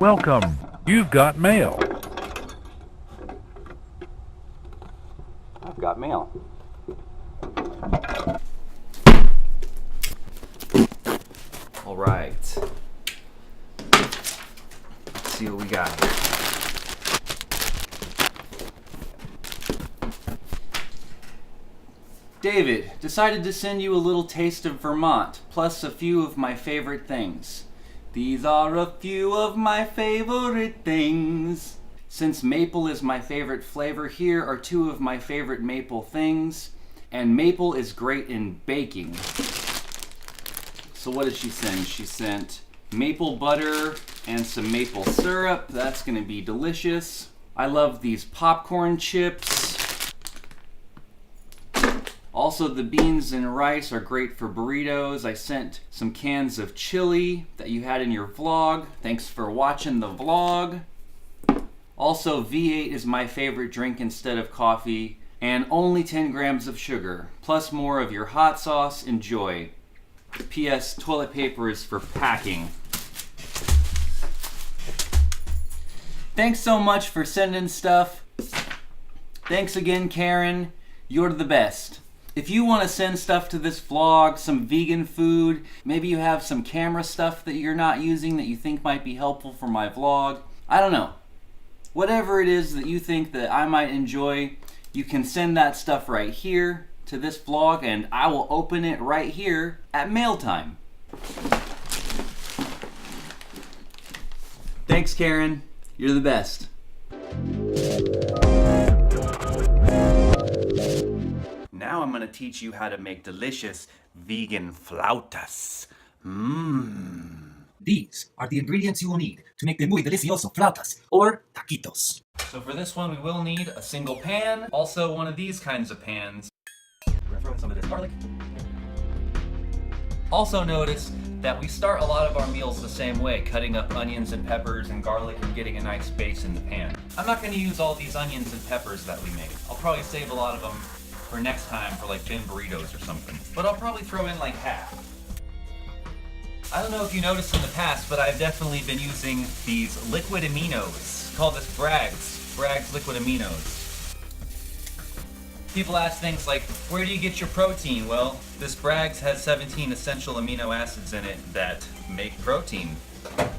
Welcome. You've got mail. I've got mail. All right. Let's see what we got here. David, decided to send you a little taste of Vermont, plus a few of my favorite things. These are a few of my favorite things. Since maple is my favorite flavor, here are two of my favorite maple things. And maple is great in baking. So what did she send? She sent maple butter and some maple syrup. That's gonna be delicious. I love these popcorn chips. Also, the beans and rice are great for burritos. I sent some cans of chili that you had in your vlog. Thanks for watching the vlog. Also, V8 is my favorite drink instead of coffee, and only 10 grams of sugar, plus more of your hot sauce. Enjoy. P.S. Toilet paper is for packing. Thanks so much for sending stuff. Thanks again, Karen. You're the best. If you want to send stuff to this vlog, some vegan food, maybe you have some camera stuff that you're not using that you think might be helpful for my vlog, I don't know. Whatever it is that you think that I might enjoy, you can send that stuff right here to this vlog and I will open it right here at mail time. Thanks, Karen. You're the best. Now I'm gonna teach you how to make delicious vegan flautas. These are the ingredients you will need to make the muy delicioso flautas, or taquitos. So for this one, we will need a single pan. Also, one of these kinds of pans. We're gonna throw in some of this garlic. Also notice that we start a lot of our meals the same way, cutting up onions and peppers and garlic and getting a nice base in the pan. I'm not gonna use all these onions and peppers that we made. I'll probably save a lot of them for next time for like bin burritos or something. But I'll probably throw in like half. I don't know if you noticed in the past, but I've definitely been using these liquid aminos. Call this Bragg's liquid aminos. People ask things like, where do you get your protein? Well, this Bragg's has 17 essential amino acids in it that make protein.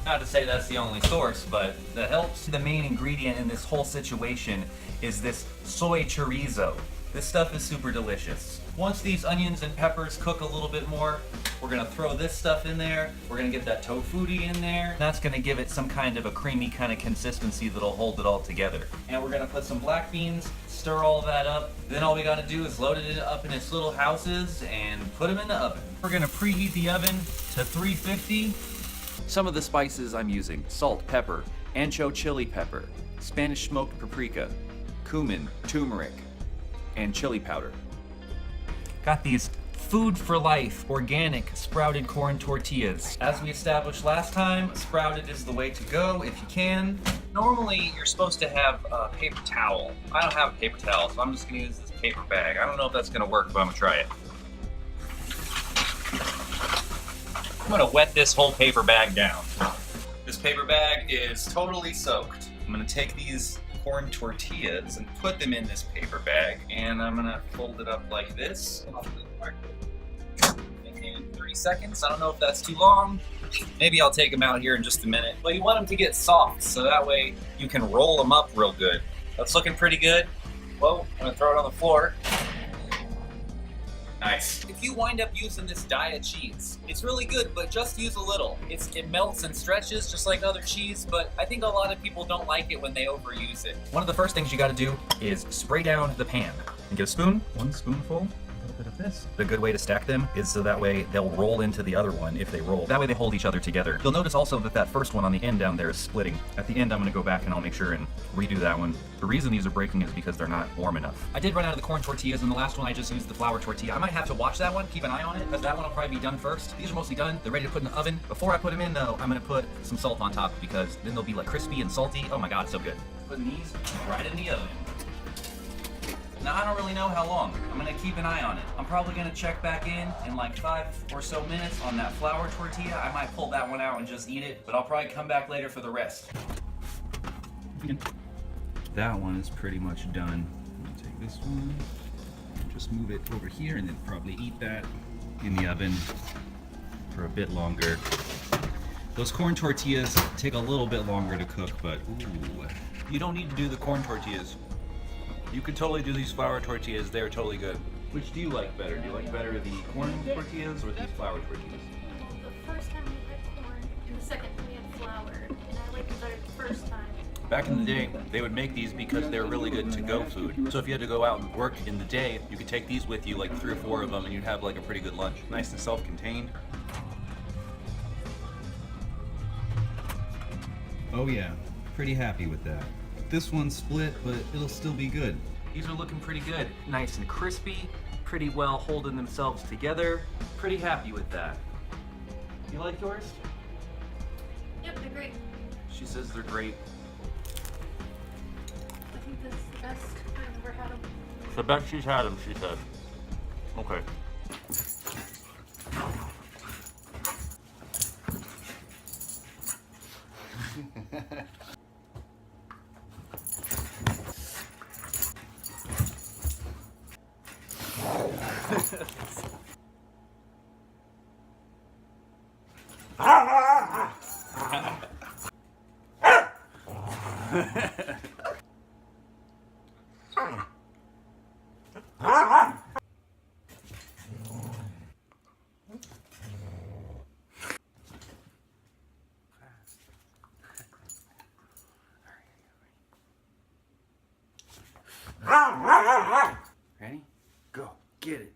Not to say that's the only source, but that helps. The main ingredient in this whole situation is this soy chorizo. This stuff is super delicious. Once these onions and peppers cook a little bit more, we're gonna throw this stuff in there. We're gonna get that tofutti in there. That's gonna give it some kind of a creamy kind of consistency that'll hold it all together. And we're gonna put some black beans, stir all that up. Then all we gotta do is load it up in its little houses and put them in the oven. We're gonna preheat the oven to 350. Some of the spices I'm using: salt, pepper, ancho chili pepper, Spanish smoked paprika, cumin, turmeric, and chili powder. Got these Food for Life organic sprouted corn tortillas. As we established last time, sprouted is the way to go if you can. Normally, you're supposed to have a paper towel. I don't have a paper towel, so I'm just gonna use this paper bag. I don't know if that's gonna work, but I'm gonna try it. I'm gonna wet this whole paper bag down. This paper bag is totally soaked. I'm gonna take these corn tortillas and put them in this paper bag, and I'm gonna fold it up like this. In 30 seconds. I don't know if that's too long. Maybe I'll take them out here in just a minute. But you want them to get soft, so that way you can roll them up real good. That's looking pretty good. Well, I'm gonna throw it on the floor. Nice. If you wind up using this diet cheese, it's really good, but just use a little. It melts and stretches just like other cheese, but I think a lot of people don't like it when they overuse it. One of the first things you gotta do is spray down the pan. And get a spoon, one spoonful. Bit of this. The good way to stack them is so that way they'll roll into the other one if they roll. That way they hold each other together. You'll notice also that that first one on the end down there is splitting. At the end I'm going to go back and I'll make sure and redo that one. The reason these are breaking is because they're not warm enough. I did run out of the corn tortillas, and the last one I just used the flour tortilla. I might have to watch that one, keep an eye on it, because that one will probably be done first. These are mostly done. They're ready to put in the oven. Before I put them in though, I'm going to put some salt on top because then they'll be like crispy and salty. Oh my god, it's so good. Putting these right in the oven. Now, I don't really know how long. I'm gonna keep an eye on it. I'm probably gonna check back in like 5 or so minutes on that flour tortilla. I might pull that one out and just eat it, but I'll probably come back later for the rest. That one is pretty much done. I'm gonna take this one and just move it over here and then probably eat that in the oven for a bit longer. Those corn tortillas take a little bit longer to cook, but ooh. You don't need to do the corn tortillas. You could totally do these flour tortillas, they're totally good. Which do you like better? Do you like better the corn tortillas or these flour tortillas? The first time we had corn, and the second time we had flour, and I liked it better the first time. Back in the day, they would make these because they're really good to-go food. So if you had to go out and work in the day, you could take these with you, like 3 or 4 of them, and you'd have like a pretty good lunch. Nice and self-contained. Oh yeah, pretty happy with that. This one's split, but it'll still be good. These are looking pretty good. Nice and crispy, pretty well holding themselves together. Pretty happy with that. You like yours? Yep, they're great. She says they're great. I think this is the best I've ever had them. The best she's had them, she said. Okay. Ready? Go. Get it.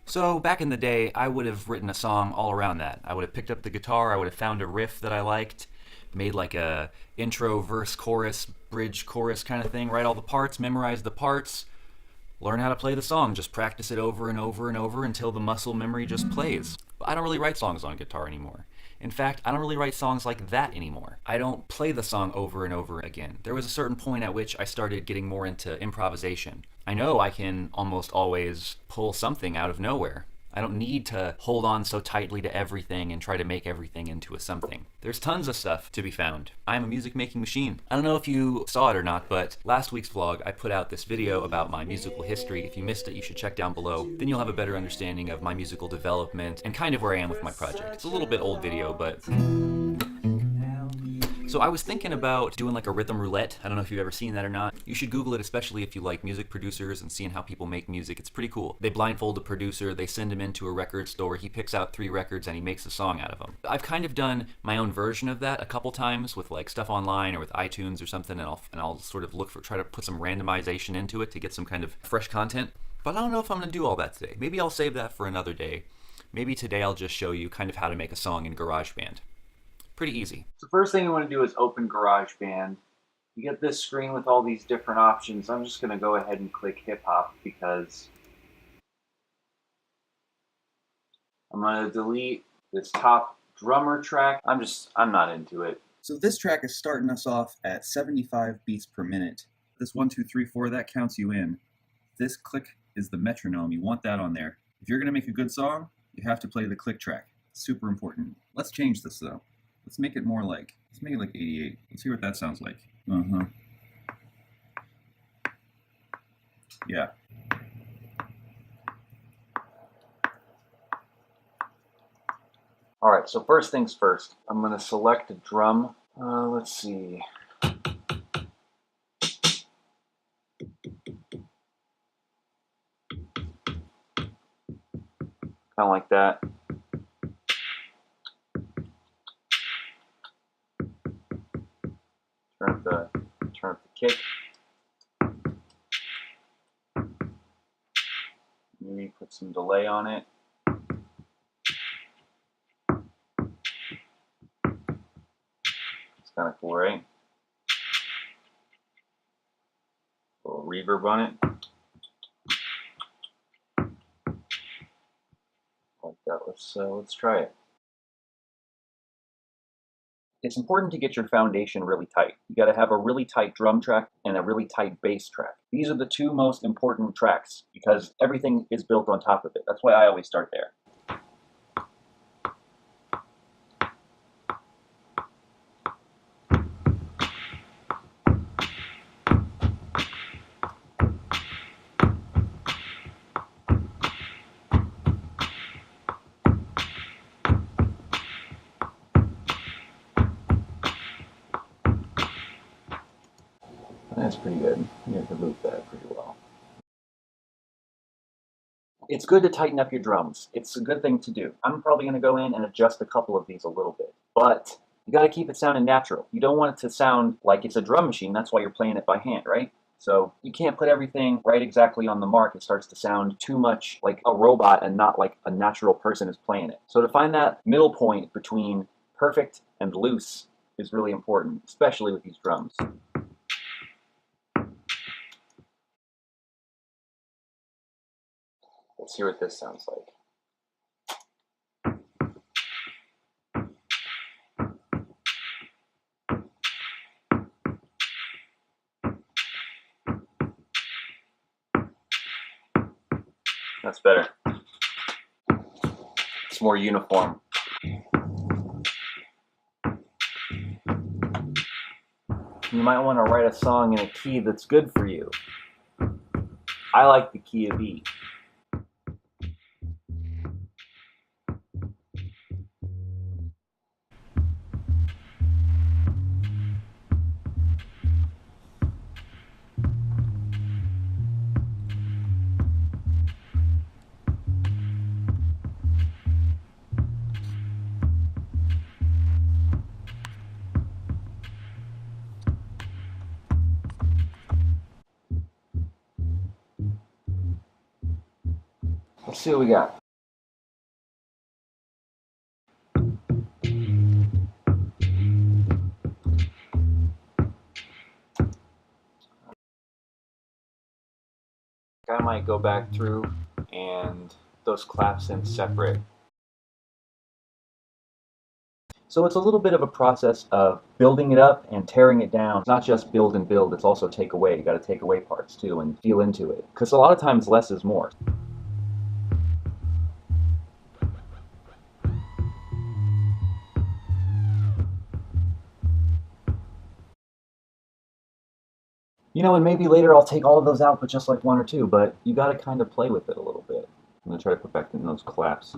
So back in the day, I would have written a song all around that. I would have picked up the guitar, I would have found a riff that I liked, made like a intro, verse, chorus, bridge, chorus kind of thing, write all the parts, memorize the parts, learn how to play the song, just practice it over and over and over until the muscle memory just plays. But I don't really write songs on guitar anymore. In fact, I don't really write songs like that anymore. I don't play the song over and over again. There was a certain point at which I started getting more into improvisation. I know I can almost always pull something out of nowhere. I don't need to hold on so tightly to everything and try to make everything into a something. There's tons of stuff to be found. I'm a music making machine. I don't know if you saw it or not, but last week's vlog I put out this video about my musical history. If you missed it, you should check down below. Then you'll have a better understanding of my musical development and kind of where I am with my project. It's a little bit old video, but... So I was thinking about doing like a rhythm roulette. I don't know if you've ever seen that or not. You should Google it, especially if you like music producers and seeing how people make music. It's pretty cool. They blindfold a producer, they send him into a record store, he picks out 3 records and he makes a song out of them. I've kind of done my own version of that a couple times with like stuff online or with iTunes or something, and I'll sort of try to put some randomization into it to get some kind of fresh content. But I don't know if I'm gonna do all that today. Maybe I'll save that for another day. Maybe today I'll just show you kind of how to make a song in GarageBand. Pretty easy. So first thing you want to do is open GarageBand. You get this screen with all these different options. I'm just going to go ahead and click hip hop because I'm going to delete this top drummer track. I'm not into it. So this track is starting us off at 75 beats per minute. This 1, 2, 3, 4, that counts you in. This click is the metronome. You want that on there. If you're going to make a good song, you have to play the click track. It's super important. Let's change this though. Let's make it like 88. Let's hear what that sounds like. Yeah. All right, so first things first, I'm going to select a drum. Let's see. kind of like that. Turn up the kick. Maybe put some delay on it. It's kind of cool, right? A little reverb on it. Like that. Let's try it. It's important to get your foundation really tight. You got to have a really tight drum track and a really tight bass track. These are the two most important tracks because everything is built on top of it. That's why I always start there. That's pretty good. You can loop that pretty well. It's good to tighten up your drums. It's a good thing to do. I'm probably going to go in and adjust a couple of these a little bit. But you got to keep it sounding natural. You don't want it to sound like it's a drum machine. That's why you're playing it by hand, right? So you can't put everything right exactly on the mark. It starts to sound too much like a robot and not like a natural person is playing it. So to find that middle point between perfect and loose is really important, especially with these drums. Let's hear what this sounds like. That's better. It's more uniform. You might want to write a song in a key that's good for you. I like the key of E. Let's see what we got. I might go back through and those claps in separate. So it's a little bit of a process of building it up and tearing it down. It's not just build and build, it's also take away. You got to take away parts too and feel into it. Because a lot of times less is more. You know, and maybe later I'll take all of those out, but just like one or two, but you got to kind of play with it a little bit. I'm going to try to put back in those claps.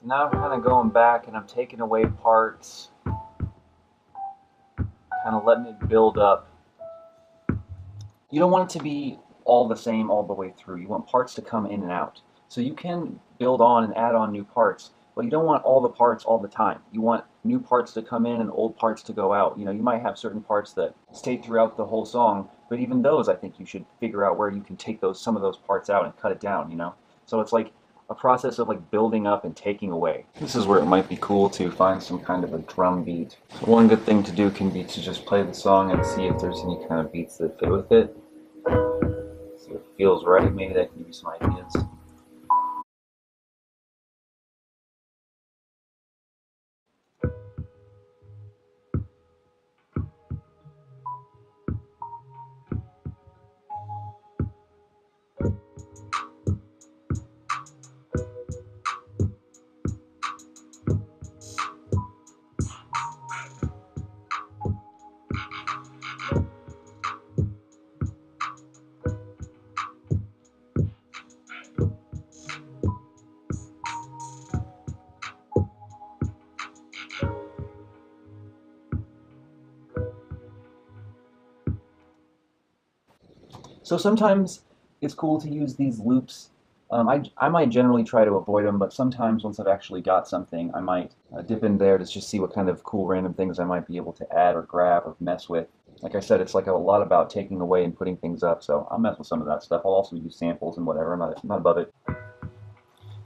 So now I'm kind of going back and I'm taking away parts, kind of letting it build up. You don't want it to be all the same all the way through. You want parts to come in and out. So you can build on and add on new parts, but you don't want all the parts all the time. You want new parts to come in and old parts to go out. You know, you might have certain parts that stay throughout the whole song, but even those, I think you should figure out where you can take some of those parts out and cut it down, you know? So it's like a process of like building up and taking away. This is where it might be cool to find some kind of a drum beat. So one good thing to do can be to just play the song and see if there's any kind of beats that fit with it. See if it feels right. Maybe that can give you some ideas. So sometimes it's cool to use these loops. I might generally try to avoid them, but sometimes once I've actually got something, I might dip in there to just see what kind of cool random things I might be able to add or grab or mess with. Like I said, it's like a lot about taking away and putting things up, so I'll mess with some of that stuff. I'll also use samples and whatever, I'm not above it.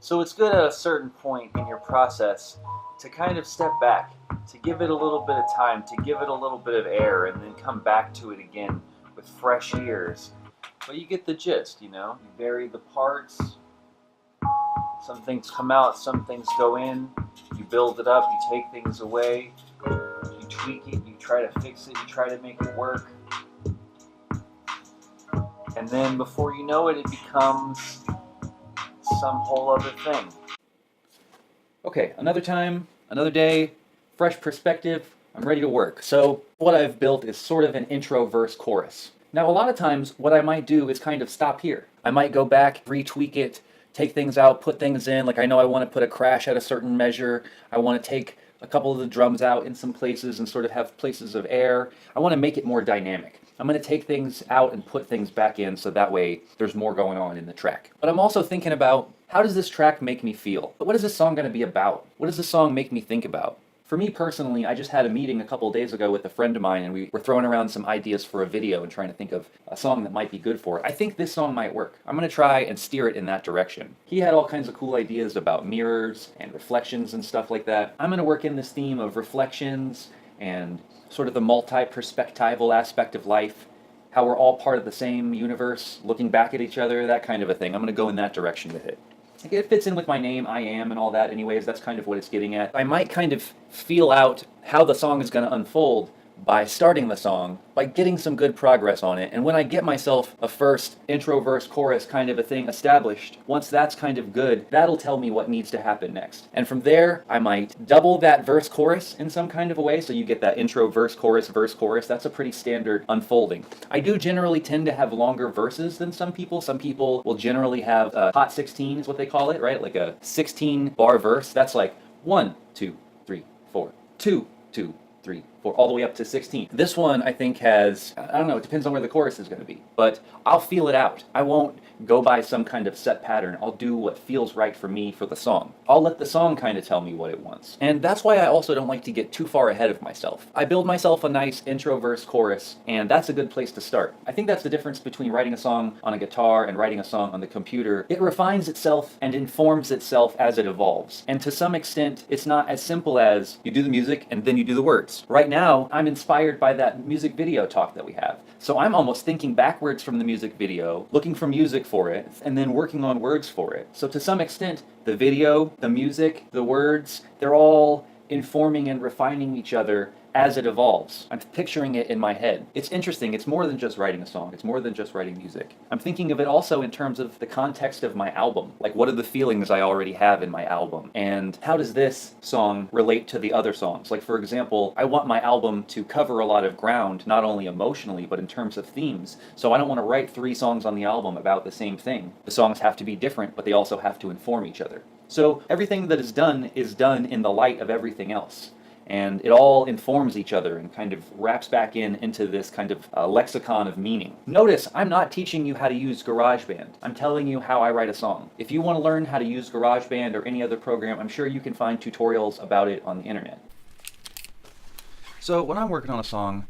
So it's good at a certain point in your process to kind of step back, to give it a little bit of time, to give it a little bit of air, and then come back to it again with fresh ears. But you get the gist, you know? You vary the parts, some things come out, some things go in, you build it up, you take things away, you tweak it, you try to fix it, you try to make it work. And then before you know it, it becomes some whole other thing. Okay, another time, another day, fresh perspective, I'm ready to work. So what I've built is sort of an intro verse chorus. Now a lot of times what I might do is kind of stop here. I might go back, retweak it, take things out, put things in, like I know I want to put a crash at a certain measure, I want to take a couple of the drums out in some places and sort of have places of air. I want to make it more dynamic. I'm going to take things out and put things back in so that way there's more going on in the track. But I'm also thinking about, how does this track make me feel? What is this song going to be about? What does this song make me think about? For me personally, I just had a meeting a couple of days ago with a friend of mine, and we were throwing around some ideas for a video and trying to think of a song that might be good for it. I think this song might work. I'm going to try and steer it in that direction. He had all kinds of cool ideas about mirrors and reflections and stuff like that. I'm going to work in this theme of reflections and sort of the multi-perspectival aspect of life, how we're all part of the same universe, looking back at each other, that kind of a thing. I'm going to go in that direction with it. It fits in with my name, I am, and all that anyways. That's kind of what it's getting at. I might kind of feel out how the song is going to unfold by starting the song, by getting some good progress on it. And when I get myself a first intro, verse, chorus kind of a thing established, once that's kind of good, that'll tell me what needs to happen next. And from there, I might double that verse, chorus in some kind of a way, so you get that intro, verse, chorus, verse, chorus. That's a pretty standard unfolding. I do generally tend to have longer verses than some people. Some people will generally have a hot 16 is what they call it, right? Like a 16 bar verse. That's like 1, 2, 3, 4, 2, 2, 3, 4, all the way up to 16. This one, I think, has, I don't know, it depends on where the chorus is going to be, but I'll feel it out. I won't go by some kind of set pattern. I'll do what feels right for me for the song. I'll let the song kind of tell me what it wants. And that's why I also don't like to get too far ahead of myself. I build myself a nice intro, verse, chorus, and that's a good place to start. I think that's the difference between writing a song on a guitar and writing a song on the computer. It refines itself and informs itself as it evolves. And to some extent, it's not as simple as you do the music and then you do the words. Right now, I'm inspired by that music video talk that we have. So I'm almost thinking backwards from the music video, looking for music for it, and then working on words for it. So to some extent, the video, the music, the words, they're all informing and refining each other as it evolves. I'm picturing it in my head. It's interesting. It's more than just writing a song. It's more than just writing music. I'm thinking of it also in terms of the context of my album. Like, what are the feelings I already have in my album? And how does this song relate to the other songs? Like, for example, I want my album to cover a lot of ground, not only emotionally, but in terms of themes. So I don't want to write 3 songs on the album about the same thing. The songs have to be different, but they also have to inform each other. So everything that is done in the light of everything else. And it all informs each other and kind of wraps back into this kind of lexicon of meaning. Notice, I'm not teaching you how to use GarageBand. I'm telling you how I write a song. If you want to learn how to use GarageBand or any other program, I'm sure you can find tutorials about it on the internet. So when I'm working on a song,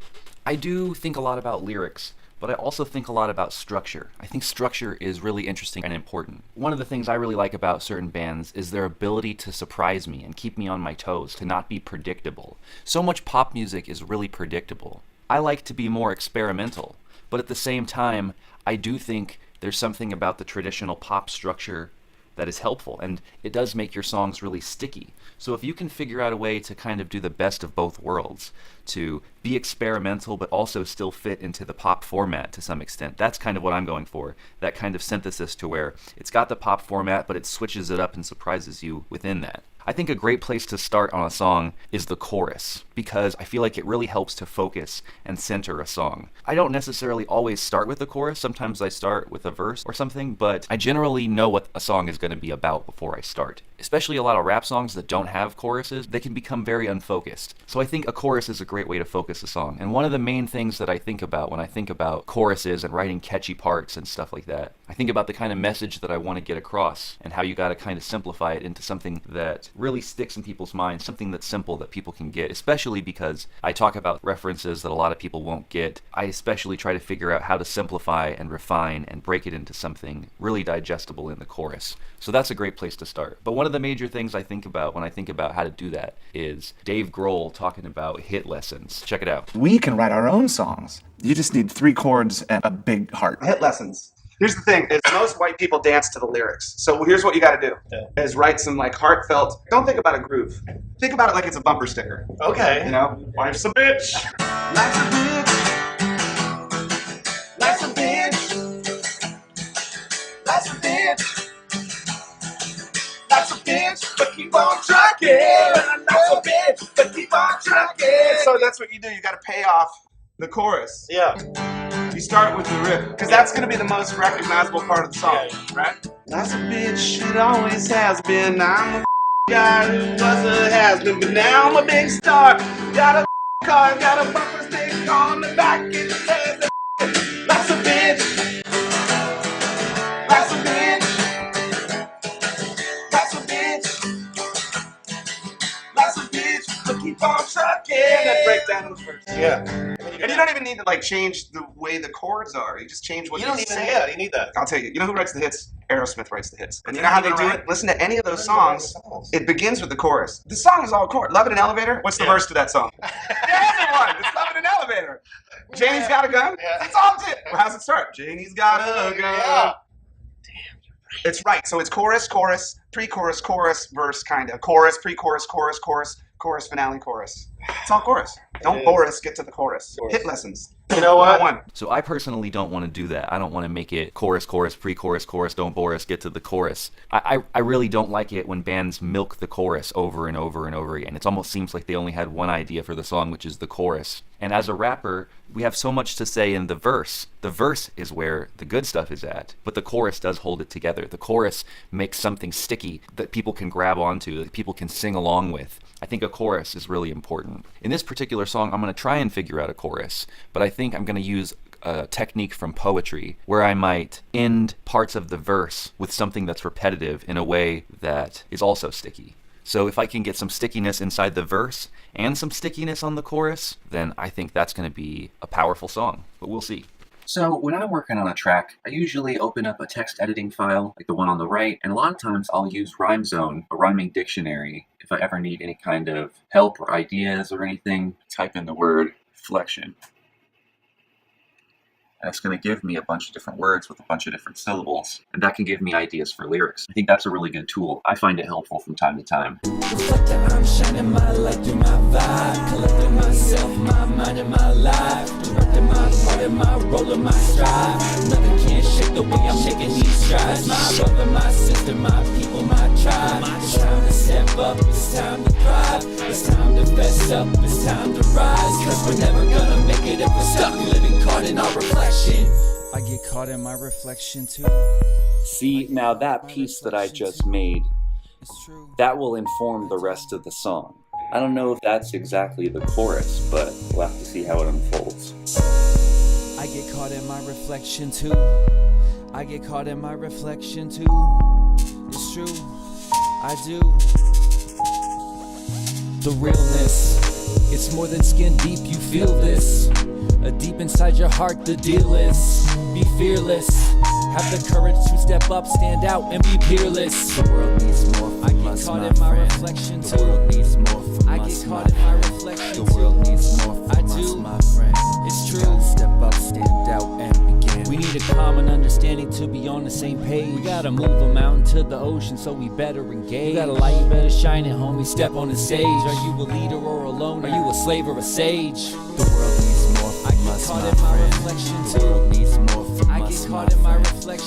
I do think a lot about lyrics, but I also think a lot about structure. I think structure is really interesting and important. One of the things I really like about certain bands is their ability to surprise me and keep me on my toes, to not be predictable. So much pop music is really predictable. I like to be more experimental, but at the same time, I do think there's something about the traditional pop structure that is helpful, and it does make your songs really sticky. So if you can figure out a way to kind of do the best of both worlds, to be experimental but also still fit into the pop format to some extent, that's kind of what I'm going for. That kind of synthesis to where it's got the pop format but it switches it up and surprises you within that. I think a great place to start on a song is the chorus, because I feel like it really helps to focus and center a song. I don't necessarily always start with the chorus, sometimes I start with a verse or something, but I generally know what a song is going to be about before I start. Especially a lot of rap songs that don't have choruses, they can become very unfocused. So I think a chorus is a great way to focus a song. And one of the main things that I think about when I think about choruses and writing catchy parts and stuff like that, I think about the kind of message that I want to get across and how you got to kind of simplify it into something that really sticks in people's minds, something that's simple that people can get, especially because I talk about references that a lot of people won't get. I especially try to figure out how to simplify and refine and break it into something really digestible in the chorus. So that's a great place to start. But one of the major things I think about when I think about how to do that is Dave Grohl talking about hit lessons. Check it out. We can write our own songs. You just need 3 chords and a big heart. Hit lessons. Here's the thing, is most white people dance to the lyrics. So here's what you gotta do, is write some like heartfelt, don't think about a groove. Think about it like it's a bumper sticker. Okay. You know, life's a bitch. Life's a bitch. Life's a bitch. Life's a bitch. Life's a bitch, but keep on trucking. Life's a bitch, but keep on trucking. So that's what you do, you gotta pay off the chorus. Yeah. You start with the riff, because that's going to be the most recognizable part of the song, right? That's a bitch, it always has been. I'm a guy who was a has-been, but now I'm a big star. Got a car, got a bumper sticker on the back, it says that's a bitch. That's a bitch. That's a bitch. That's a bitch, but keep on trucking. That breakdown of the verse. Yeah. And you don't even need to like change the way the chords are. You just change what You don't you even, say. yeah, you need that. I'll tell you. You know who writes the hits? Aerosmith writes the hits. And you know how they do it? Listen to any of those songs. It begins with the chorus. The song is all chord. Love in an Elevator? What's the verse to that song? There isn't one. It's Love in an Elevator. Janie's got a gun? Yeah. It's all it. Well, how's it start? Janie's got a gun. Yeah. It's right. So it's chorus, chorus, pre-chorus, chorus, verse, kind of. Chorus, pre-chorus, chorus, chorus, chorus, finale, chorus. It's all chorus. Don't bore us. Get to the chorus. Hit lessons. You know what? One. So I personally don't want to do that. I don't want to make it chorus, chorus, pre-chorus, chorus, don't bore us, get to the chorus. I really don't like it when bands milk the chorus over and over and over again. It almost seems like they only had one idea for the song, which is the chorus. And as a rapper, we have so much to say in the verse. The verse is where the good stuff is at, but the chorus does hold it together. The chorus makes something sticky that people can grab onto, that people can sing along with. I think a chorus is really important. In this particular song, I'm going to try and figure out a chorus, but I think I'm going to use a technique from poetry where I might end parts of the verse with something that's repetitive in a way that is also sticky. So if I can get some stickiness inside the verse and some stickiness on the chorus, then I think that's going to be a powerful song, but we'll see. So when I'm working on a track, I usually open up a text editing file, like the one on the right, and a lot of times I'll use RhymeZone, a rhyming dictionary, if I ever need any kind of help or ideas or anything. Type in the word flexion. And it's going to give me a bunch of different words with a bunch of different syllables, and that can give me ideas for lyrics. I think that's a really good tool. I find it helpful from time to time. I'm shining my light through my vibe, collecting myself, my mind, and my life, directing my part and my role and my strive. Nothing can shake the way I'm making these strides. My brother, my sister, my people, my tribe. It's time to step up, it's time to thrive. It's time to fess up, it's time to rise. Cause we're never gonna make it if we're stuck living caught in our reflection. I get caught in my reflection too. See, now that piece that I just made that will inform the rest of the song. I don't know if that's exactly the chorus, but we'll have to see how it unfolds. I get caught in my reflection too. I get caught in my reflection too. It's true, I do. The realness, it's more than skin deep, you feel this. Deep inside your heart, the deal is be fearless. Have the courage to step up, stand out, and be peerless. The world needs more from us, my friend. I get caught in my reflection too. The world needs more from us, my friend. I get caught in my reflection too. The world needs more from us, my friend. It's true. Gotta step up, stand out, and begin. We need a common understanding to be on the same page. We gotta move a mountain to the ocean, so we better engage. You got a light, you better shine it, homie. Step on the stage. Are you a leader or alone? Are you a slave or a sage? The world needs more from us, my friend. The world needs more from us, my friend.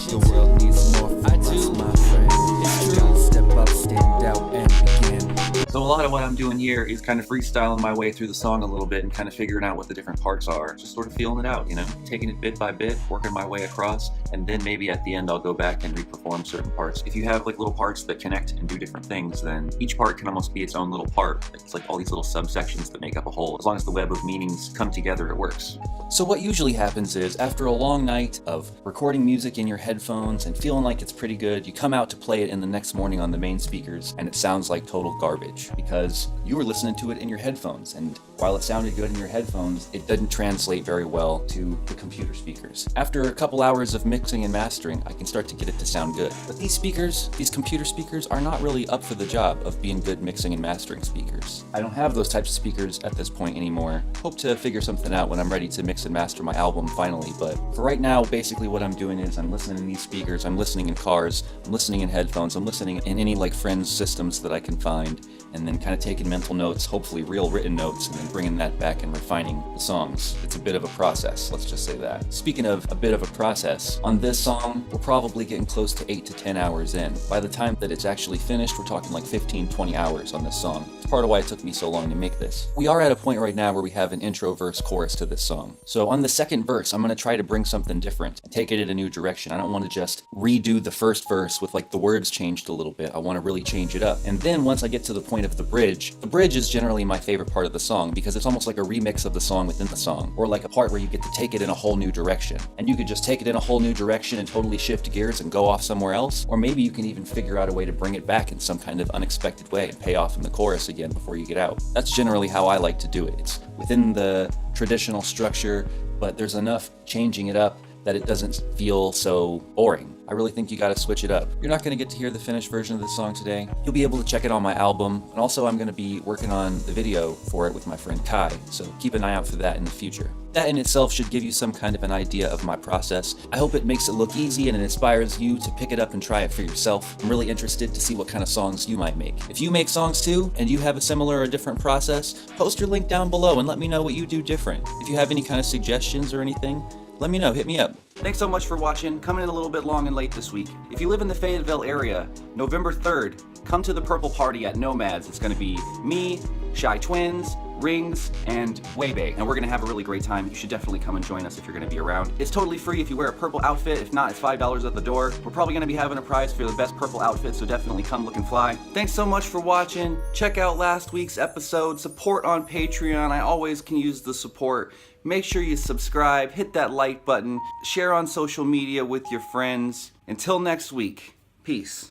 The world needs more from us, my friend. It's true. Step up, stand out, and begin. So a lot of what I'm doing here is kind of freestyling my way through the song a little bit and kind of figuring out what the different parts are. Just sort of feeling it out, you know, taking it bit by bit, working my way across, and then maybe at the end I'll go back and re-perform certain parts. If you have like little parts that connect and do different things, then each part can almost be its own little part. It's like all these little subsections that make up a whole. As long as the web of meanings come together, it works. So what usually happens is, after a long night of recording music in your headphones and feeling like it's pretty good, you come out to play it in the next morning on the main speakers, and it sounds like total garbage because you were listening to it in your headphones, and while it sounded good in your headphones, it didn't translate very well to the computer speakers. After a couple hours of mixing and mastering, I can start to get it to sound good. But these speakers, these computer speakers, are not really up for the job of being good mixing and mastering speakers. I don't have those types of speakers at this point anymore. Hope to figure something out when I'm ready to mix and master my album finally, but for right now, basically what I'm doing is I'm listening to these speakers, I'm listening in cars, I'm listening in headphones, I'm listening in any like friends systems that I can find, and then kind of taking mental notes, hopefully real written notes, and then bringing that back and refining the songs. It's a bit of a process, let's just say that. Speaking of a bit of a process, on this song, we're probably getting close to 8 to 10 hours in. By the time that it's actually finished, we're talking like 15, 20 hours on this song. It's part of why it took me so long to make this. We are at a point right now where we have an intro, verse, chorus to this song. So on the second verse, I'm going to try to bring something different and take it in a new direction. I don't want to just redo the first verse with like the words changed a little bit. I want to really change it up. And then once I get to the point of the bridge is generally my favorite part of the song because it's almost like a remix of the song within the song, or like a part where you get to take it in a whole new direction. And you could just take it in a whole new direction and totally shift gears and go off somewhere else, or maybe you can even figure out a way to bring it back in some kind of unexpected way and pay off in the chorus again before you get out. That's generally how I like to do it. It's within the traditional structure, but there's enough changing it up that it doesn't feel so boring. I really think you gotta switch it up. You're not gonna get to hear the finished version of this song today. You'll be able to check it on my album, and also I'm gonna be working on the video for it with my friend Kai, so keep an eye out for that in the future. That in itself should give you some kind of an idea of my process. I hope it makes it look easy and it inspires you to pick it up and try it for yourself. I'm really interested to see what kind of songs you might make. If you make songs too, and you have a similar or different process, post your link down below and let me know what you do different. If you have any kind of suggestions or anything, let me know, hit me up. Thanks so much for watching, coming in a little bit long and late this week. If you live in the Fayetteville area, November 3rd, come to the Purple Party at Nomads. It's gonna be me, Shy Twins, Rings, and Webe, and we're gonna have a really great time. You should definitely come and join us if you're gonna be around. It's totally free if you wear a purple outfit. If not, it's $5 at the door. We're probably gonna be having a prize for the best purple outfit, so definitely come looking fly. Thanks so much for watching. Check out last week's episode. Support on Patreon. I always can use the support. Make sure you subscribe, hit that like button, share on social media with your friends. Until next week, peace.